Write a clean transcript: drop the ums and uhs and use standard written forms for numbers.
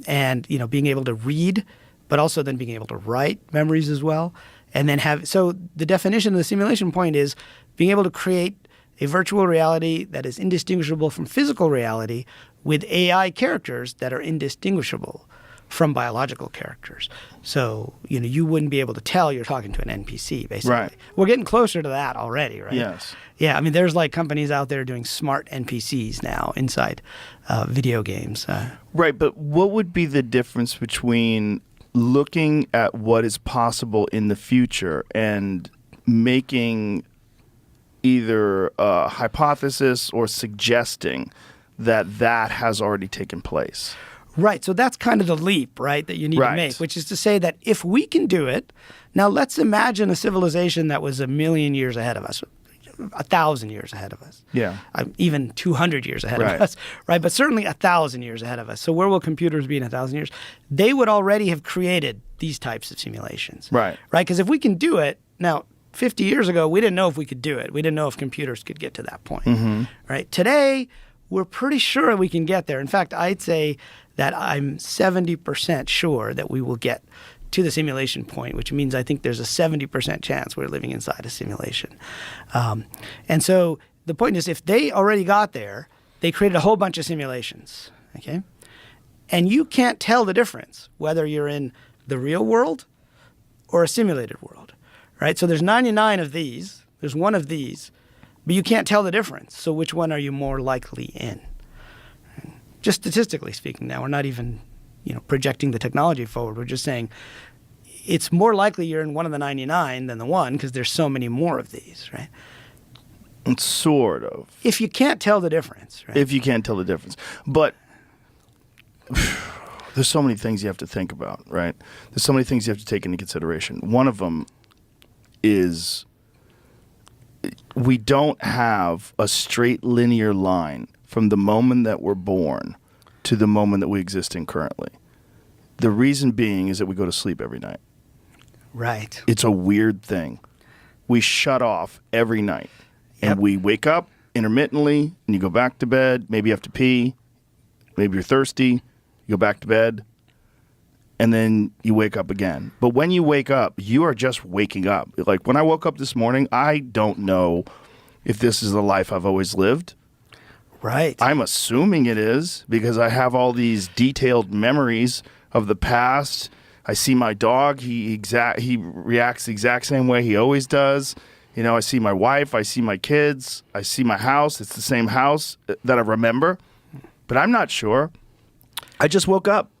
and being able to read, but also then being able to write memories as well, and then so the definition of the simulation point is being able to create a virtual reality that is indistinguishable from physical reality with AI characters that are indistinguishable from biological characters. So, you wouldn't be able to tell you're talking to an NPC, basically. Right. We're getting closer to that already, right? Yes. Yeah, I mean, there's companies out there doing smart NPCs now inside video games. Right, but what would be the difference between looking at what is possible in the future and making either a hypothesis or suggesting that has already taken place? Right. So that's kind of the leap, right, that you need to make, which is to say that if we can do it, now let's imagine a civilization that was 1,000,000 years ahead of us, 1,000 years ahead of us. Yeah. Even 200 years ahead of us, right? But certainly 1,000 years ahead of us. So where will computers be in 1,000 years? They would already have created these types of simulations. Right. Right? Because if we can do it, now 50 years ago, we didn't know if we could do it. We didn't know if computers could get to that point. Mm-hmm. Right? Today, we're pretty sure we can get there. In fact, I'd say that I'm 70% sure that we will get to the simulation point, which means I think there's a 70% chance we're living inside a simulation. And so the point is, if they already got there, they created a whole bunch of simulations, okay? And you can't tell the difference whether you're in the real world or a simulated world, right? So there's 99 of these, there's one of these, but you can't tell the difference. So which one are you more likely in? Just statistically speaking now, we're not even projecting the technology forward. We're just saying it's more likely you're in one of the 99 than the one because there's so many more of these, right? Sort of. If you can't tell the difference, right? If you can't tell the difference. But there's so many things you have to think about, right? There's so many things you have to take into consideration. One of them is we don't have a straight linear line from the moment that we're born to the moment that we exist in currently. The reason being is that we go to sleep every night. Right. It's a weird thing. We shut off every night. And we wake up intermittently, and you go back to bed. Maybe you have to pee. Maybe you're thirsty. You go back to bed. And then you wake up again. But when you wake up, you are just waking up. Like when I woke up this morning, I don't know if this is the life I've always lived. Right. I'm assuming it is because I have all these detailed memories of the past. I see my dog. He reacts the exact same way he always does. I see my wife. I see my kids. I see my house. It's the same house that I remember. But I'm not sure. I just woke up.